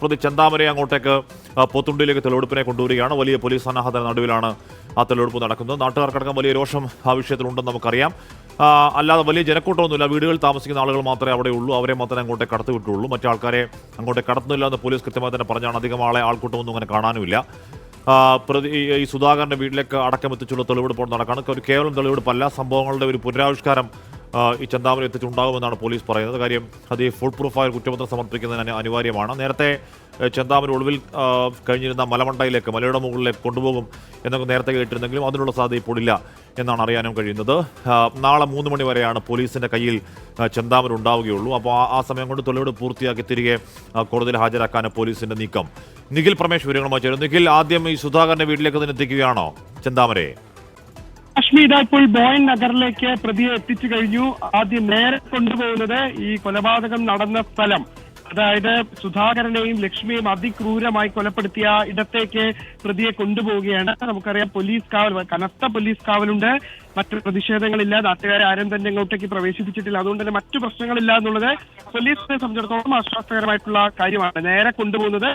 പ്രതി ചെന്താമരയെ അങ്ങോട്ടേക്ക് പോത്തുണ്ടിയിലേക്ക് തെളിവെടുപ്പിനെ കൊണ്ടുവരികയാണ്. വലിയ പോലീസ് സന്നാഹത്തിന് നടുവിലാണ് ആ തെളിവെടുപ്പ് നടക്കുന്നത്. നാട്ടുകാർക്കടക്കം വലിയ രോഷം ആ വിഷയത്തിലുണ്ടെന്ന് നമുക്കറിയാം. അല്ലാതെ വലിയ ജനക്കൂട്ടമൊന്നുമില്ല. വീടുകളിൽ താമസിക്കുന്ന ആളുകൾ മാത്രമേ അവിടെ ഉള്ളൂ. അവരെ മാത്രമേ അങ്ങോട്ടേക്ക് കടത്തിവിട്ടുള്ളൂ. മറ്റു ആൾക്കാരെ അങ്ങോട്ടേക്ക് കടത്തുന്നില്ല എന്ന് പോലീസ് കൃത്യമായി തന്നെ പറഞ്ഞാണ്. അധികം ആൾക്കൂട്ടമൊന്നും അങ്ങനെ കാണാനുമില്ല. ഈ സുധാകരന്റെ വീട്ടിലേക്ക് അടക്കം എത്തിച്ചുള്ള തെളിവെടുപ്പ് നടക്കാണ്. ഒരു കേവലം തെളിവെടുപ്പല്ല, സംഭവങ്ങളുടെ ഒരു പുനരാവിഷ്കാരം ഈ ചെന്താമര എത്തിച്ചുണ്ടാകുമെന്നാണ് പോലീസ് പറയുന്നത്. കാര്യം അത് ഈ ഫുൾ പ്രൂഫായ കുറ്റപത്രം സമർപ്പിക്കുന്നതിന് അനിവാര്യമാണ്. നേരത്തെ ചെന്താമര ഒളിവിൽ കഴിഞ്ഞിരുന്ന മലമണ്ടയിലേക്ക്, മലയുടെ മുകളിലേക്ക് കൊണ്ടുപോകും എന്നൊക്കെ നേരത്തെ കേട്ടിരുന്നെങ്കിലും അതിനുള്ള സാധ്യത ഇപ്പോൾ ഇല്ല എന്നാണ് അറിയാനും കഴിയുന്നത്. നാളെ 3 മണി വരെയാണ് പോലീസിൻ്റെ കയ്യിൽ ചെന്താമര ഉണ്ടാവുകയുള്ളൂ. അപ്പോൾ ആ സമയം കൊണ്ട് തെളിവെടുപ്പ് പൂർത്തിയാക്കി തിരികെ കോടതിയിൽ ഹാജരാക്കാൻ പോലീസിൻ്റെ നീക്കം. നിഖിൽ പ്രമേഷ് വിവരങ്ങളുമായി ചേരും. നിഖിൽ, ആദ്യം ഈ സുധാകരന്റെ വീട്ടിലേക്ക് തന്നെ എത്തിക്കുകയാണോ ചെന്താമരയെ? കാശ്മീർ ഇപ്പോൾ ബോയൻ നഗറിലേക്ക് പ്രതിയെ എത്തിച്ചു കഴിഞ്ഞു. ആദ്യം നേരെ കൊണ്ടുപോകുന്നത് ഈ കൊലപാതകം നടന്ന സ്ഥലം, അതായത് സുധാകരനെയും ലക്ഷ്മിയെയും അതിക്രൂരമായി കൊലപ്പെടുത്തിയ ഇടത്തേക്ക് പ്രതിയെ കൊണ്ടുപോവുകയാണ്. നമുക്കറിയാം, പോലീസ് കാവൽ, കനത്ത പോലീസ് കാവലുണ്ട്. മറ്റു പ്രതിഷേധങ്ങളില്ല. നാട്ടുകാരെ ആരും തന്നെ ഇങ്ങോട്ടേക്ക് പ്രവേശിപ്പിച്ചിട്ടില്ല. അതുകൊണ്ട് തന്നെ മറ്റു പ്രശ്നങ്ങളില്ല എന്നുള്ളത് പോലീസിനെ സംബന്ധിച്ചിടത്തോളം ആശ്വാസകരമായിട്ടുള്ള കാര്യമാണ്. നേരെ കൊണ്ടുപോകുന്നത്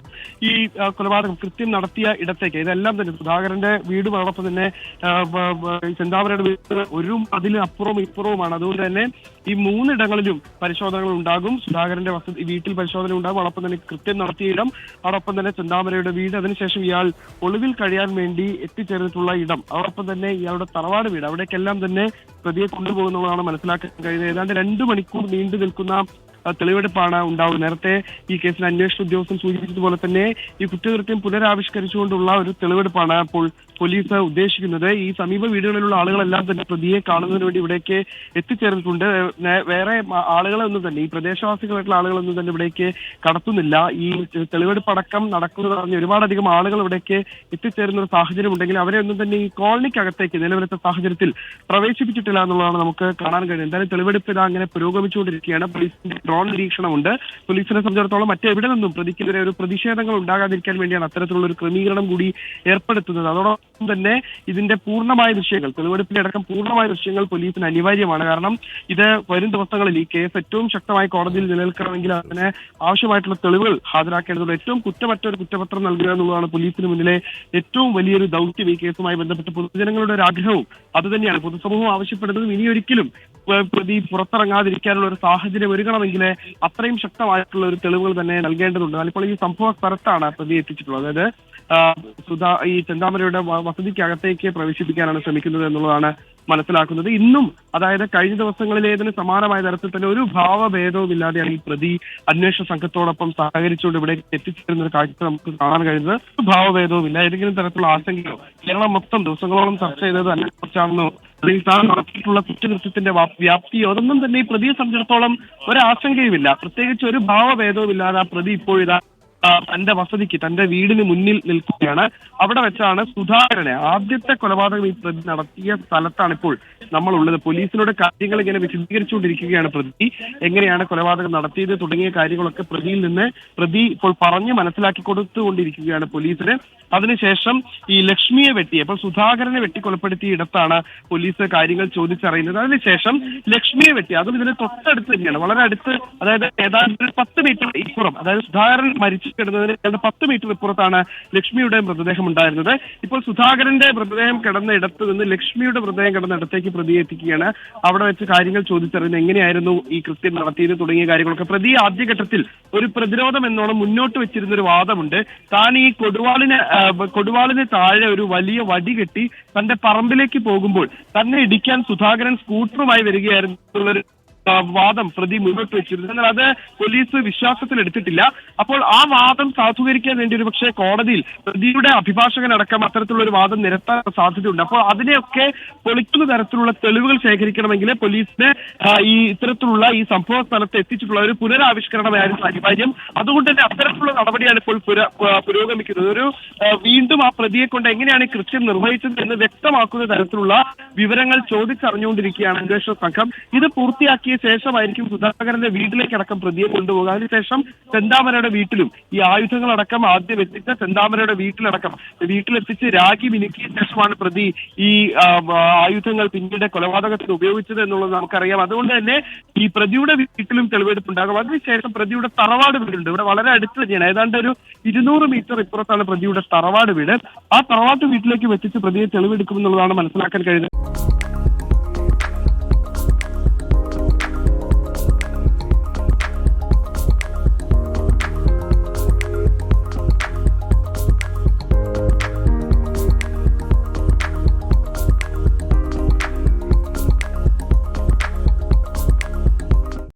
ഈ കൊലപാതകം കൃത്യം നടത്തിയ ഇടത്തേക്ക്. ഇതെല്ലാം തന്നെ സുധാകരന്റെ വീടും അതോടൊപ്പം തന്നെ ചെന്താമരയുടെ വീട് ഒരു അതിന് അപ്പുറവും ഇപ്പുറവുമാണ്. അതുകൊണ്ട് തന്നെ ഈ 3 ഇടങ്ങളിലും പരിശോധനകൾ ഉണ്ടാകും. സുധാകരന്റെ വീട്ടിൽ പരിശോധന ഉണ്ടാകും. അതോടൊപ്പം തന്നെ കൃത്യം നടത്തിയ ഇടം, അതോടൊപ്പം തന്നെ ചെന്താമരയുടെ വീട്, അതിനുശേഷം ഇയാൾ ഒളിവിൽ കഴിയാൻ വേണ്ടി എത്തിച്ചേർന്നിട്ടുള്ള ഇടം, അതോടൊപ്പം തന്നെ ഇയാളുടെ തറവാട് വീട്, അവിടേക്കെല്ലാം തന്നെ പ്രതിയെ കൊണ്ടുപോകുന്നതാണ് മനസ്സിലാക്കാൻ കഴിയുന്നത്. ഏതാണ്ട് 2 മണിക്കൂർ നീണ്ടു നിൽക്കുന്ന തെളിവെടുപ്പാണ് ഉണ്ടാവുന്നത്. നേരത്തെ ഈ കേസിൽ അന്വേഷണ ഉദ്യോഗസ്ഥൻ സൂചിപ്പിച്ചതുപോലെ തന്നെ ഈ കുറ്റകൃത്യം പുനരാവിഷ്കരിച്ചുകൊണ്ടുള്ള ഒരു തെളിവെടുപ്പാണ് അപ്പോൾ പോലീസ് ഉദ്ദേശിക്കുന്നത്. ഈ സമീപ വീടുകളിലുള്ള ആളുകളെല്ലാം തന്നെ പ്രതിയെ കാണുന്നതിന് വേണ്ടി ഇവിടേക്ക് എത്തിച്ചേർന്നിട്ടുണ്ട്. വേറെ ആളുകളൊന്നും തന്നെ, ഈ പ്രദേശവാസികളായിട്ടുള്ള ആളുകളൊന്നും തന്നെ ഇവിടേക്ക് കടത്തുന്നില്ല. ഈ തെളിവെടുപ്പ് അടക്കം നടക്കുന്നത് പറഞ്ഞ് ഒരുപാടധികം ആളുകൾ ഇവിടേക്ക് എത്തിച്ചേരുന്ന ഒരു സാഹചര്യം ഉണ്ടെങ്കിൽ അവരെ ഒന്നും തന്നെ ഈ കോളനിക്കകത്തേക്ക് നിലവിലത്തെ സാഹചര്യത്തിൽ പ്രവേശിപ്പിച്ചിട്ടില്ല എന്നുള്ളതാണ് നമുക്ക് കാണാൻ കഴിയുന്നത്. എന്തായാലും തെളിവെടുപ്പ് ഇതാ അങ്ങനെ പുരോഗമിച്ചുകൊണ്ടിരിക്കുകയാണ്. പോലീസിന്റെ ഡ്രോൺ നിരീക്ഷണമുണ്ട്. പോലീസിനെ സംബന്ധിച്ചിടത്തോളം മറ്റെവിടെ നിന്നും പ്രതിക്കെതിരെ ഒരു പ്രതിഷേധങ്ങൾ ഉണ്ടാകാതിരിക്കാൻ വേണ്ടിയാണ് അത്തരത്തിലുള്ള ഒരു ക്രമീകരണം കൂടി ഏർപ്പെടുത്തുന്നത്. അതോടൊപ്പം തന്നെ ഇതിന്റെ പൂർണ്ണമായ ദൃശ്യങ്ങൾ, തെളിവെടുപ്പിന്റെ അടക്കം പൂർണ്ണമായ ദൃശ്യങ്ങൾ പോലീസിന് അനിവാര്യമാണ്. കാരണം ഇത് വരും ദിവസങ്ങളിൽ ഈ കേസ് ഏറ്റവും ശക്തമായി കോടതിയിൽ നിലനിൽക്കണമെങ്കിൽ അതിന് ആവശ്യമായിട്ടുള്ള തെളിവുകൾ ഹാജരാക്കേണ്ടതുണ്ട്. ഏറ്റവും കുറ്റമറ്റ ഒരു കുറ്റപത്രം നൽകുക എന്നുള്ളതാണ് പോലീസിന് മുന്നിലെ ഏറ്റവും വലിയൊരു ദൗത്യം. ഈ കേസുമായി ബന്ധപ്പെട്ട് പൊതുജനങ്ങളുടെ ഒരു ആഗ്രഹവും അതുതന്നെയാണ്. പൊതുസമൂഹം ആവശ്യപ്പെടുന്നതും ഇനിയൊരിക്കലും പ്രതി പുറത്തിറങ്ങാതിരിക്കാനുള്ള ഒരു സാഹചര്യം ഒരുങ്ങണമെങ്കിൽ അത്രയും ശക്തമായിട്ടുള്ള ഒരു തെളിവുകൾ തന്നെ നൽകേണ്ടതുണ്ട്. അതിപ്പോൾ ഈ സംഭവ സ്ഥലത്താണ് പ്രതി എത്തിച്ചിട്ടുള്ളത്. അതായത് ഈ ചെന്താമരയുടെ വസതിക്കകത്തേക്ക് പ്രവേശിപ്പിക്കാനാണ് ശ്രമിക്കുന്നത് എന്നുള്ളതാണ് മനസ്സിലാക്കുന്നത്. ഇന്നും, അതായത് കഴിഞ്ഞ ദിവസങ്ങളിലേതിന് സമാനമായ തരത്തിൽ തന്നെ ഒരു ഭാവഭേദവും ഇല്ലാതെയാണ് ഈ പ്രതി അന്വേഷണ സംഘത്തോടൊപ്പം സഹകരിച്ചുകൊണ്ട് ഇവിടെ എത്തിച്ചേരുന്ന ഒരു കാഴ്ച നമുക്ക് കാണാൻ കഴിയുന്നത്. ഒരു ഭാവഭേദവും ഇല്ല. ഏതെങ്കിലും തരത്തിലുള്ള ആശങ്കയോ, കേരളം മൊത്തം ദിവസങ്ങളോളം ചർച്ച ചെയ്തത് അതിനെക്കുറിച്ചാണെന്നോ താൻ നടത്തിയിട്ടുള്ള കുറ്റകൃത്യത്തിന്റെ വ്യാപ്തിയോ അതൊന്നും തന്നെ ഈ പ്രതിയെ സംബന്ധിച്ചിടത്തോളം ഒരാശങ്കയുമില്ല. പ്രത്യേകിച്ച് ഒരു ഭാവഭേദവും ഇല്ലാതെ ആ പ്രതി ഇപ്പോഴിതാ തന്റെ വസതിക്ക്, തന്റെ വീടിന് മുന്നിൽ നിൽക്കുകയാണ്. അവിടെ വെച്ചാണ് സുധാകരനെ, ആദ്യത്തെ കൊലപാതകം ഈ പ്രതി നടത്തിയ സ്ഥലത്താണ് ഇപ്പോൾ നമ്മളുള്ളത്. പോലീസിനോട് കാര്യങ്ങൾ ഇങ്ങനെ വിശദീകരിച്ചുകൊണ്ടിരിക്കുകയാണ്. പ്രതി എങ്ങനെയാണ് കൊലപാതകം നടത്തിയത് തുടങ്ങിയ കാര്യങ്ങളൊക്കെ പ്രതി ഇപ്പോൾ പറഞ്ഞ് മനസ്സിലാക്കി കൊടുത്തുകൊണ്ടിരിക്കുകയാണ് പോലീസിന്. അതിനുശേഷം ഈ ലക്ഷ്മിയെ അപ്പോൾ സുധാകരനെ വെട്ടിക്കൊലപ്പെടുത്തിയ ഇടത്താണ് പോലീസ് കാര്യങ്ങൾ ചോദിച്ചറിയുന്നത്. അതിനുശേഷം ലക്ഷ്മിയെ അതും ഇതിന് തൊട്ടടുത്ത് തന്നെയാണ്, വളരെ അടുത്ത്, അതായത് ഏതാണ്ട് 10 മീറ്റർ ഇപ്പുറം, അതായത് സുധാകരൻ മരിച്ചു കിടന്നതിന് 10 മീറ്റർ ഇപ്പുറത്താണ് ലക്ഷ്മിയുടെ മൃതദേഹം ഉണ്ടായിരുന്നത്. ഇപ്പോൾ സുധാകരന്റെ മൃതദേഹം കിടന്ന ഇടത്ത് നിന്ന് ലക്ഷ്മിയുടെ മൃതദേഹം കിടന്ന ഇടത്തേക്ക് പ്രതിയെ എത്തിക്കുകയാണ്. അവിടെ വെച്ച് കാര്യങ്ങൾ ചോദിച്ചറിയുന്നത് എങ്ങനെയായിരുന്നു ഈ കൃത്യം നടത്തിയത് തുടങ്ങിയ കാര്യങ്ങളൊക്കെ. പ്രതി ആദ്യഘട്ടത്തിൽ ഒരു പ്രതിരോധം എന്നോണം മുന്നോട്ട് വെച്ചിരുന്ന ഒരു വാദമുണ്ട്. താൻ ഈ കൊടുവാളിന് താഴെ ഒരു വലിയ വടി കെട്ടി തന്റെ പറമ്പിലേക്ക് പോകുമ്പോൾ തന്നെ ഇടിക്കാൻ സുധാകരൻ സ്കൂട്ടറുമായി വരികയായിരുന്നു എന്നുള്ളൊരു വാദം പ്രതി മുന്നോട്ട് വെച്ചിരുന്നു. എന്നാൽ അത് പോലീസ് വിശ്വാസത്തിൽ എടുത്തിട്ടില്ല. അപ്പോൾ ആ വാദം സാധൂകരിക്കാൻ വേണ്ടി ഒരു പക്ഷേ കോടതിയിൽ പ്രതിയുടെ അഭിഭാഷകനടക്കം അത്തരത്തിലുള്ള ഒരു വാദം നിരത്താൻ സാധ്യതയുണ്ട്. അപ്പോൾ അതിനെയൊക്കെ പൊളിക്കുന്ന തരത്തിലുള്ള തെളിവുകൾ ശേഖരിക്കണമെങ്കിൽ പോലീസിന് ഇത്തരത്തിലുള്ള ഈ സംഭവ സ്ഥലത്ത് എത്തിച്ചിട്ടുള്ള ഒരു പുനരാവിഷ്കരണമായിരുന്നു അനിവാര്യം. അതുകൊണ്ട് തന്നെ അത്തരത്തിലുള്ള നടപടിയാണ് ഇപ്പോൾ പുരോഗമിക്കുന്നത്. വീണ്ടും ആ പ്രതിയെ കൊണ്ട് എങ്ങനെയാണ് ഈ കൃത്യം നിർവഹിച്ചത് എന്ന് വ്യക്തമാക്കുന്ന തരത്തിലുള്ള വിവരങ്ങൾ ചോദിച്ചറിഞ്ഞുകൊണ്ടിരിക്കുകയാണ് അന്വേഷണ സംഘം. ഇത് പൂർത്തിയാക്കി മിനുക്കിയ ശേഷമായിരിക്കും സുധാകരന്റെ വീട്ടിലേക്കടക്കം പ്രതിയെ കൊണ്ടുപോകുക. അതിനുശേഷം ചെന്താമരയുടെ വീട്ടിലും ഈ ആയുധങ്ങളടക്കം ആദ്യം എത്തിച്ച ചെന്താമരയുടെ വീട്ടിലെത്തിച്ച് രാഖി മിനുക്കിയ ശേഷമാണ് പ്രതി ഈ ആയുധങ്ങൾ പിന്നീട് കൊലപാതകത്തിന് ഉപയോഗിച്ചത് എന്നുള്ളത് നമുക്കറിയാം. അതുകൊണ്ട് തന്നെ ഈ പ്രതിയുടെ വീട്ടിലും തെളിവെടുപ്പുണ്ടാകും. അതിനുശേഷം പ്രതിയുടെ തറവാട് വീടുണ്ട്. ഇവിടെ വളരെ അടുത്ത് തന്നെയാണ്, ഏതാണ്ട് ഒരു 200 മീറ്റർ ഇപ്പുറത്താണ് പ്രതിയുടെ തറവാട് വീട്. ആ തറവാട്ട് വീട്ടിലേക്ക് വെച്ചിട്ട് പ്രതിയെ തെളിവെടുക്കുമെന്നുള്ളതാണ് മനസ്സിലാക്കാൻ കഴിയുന്നത്.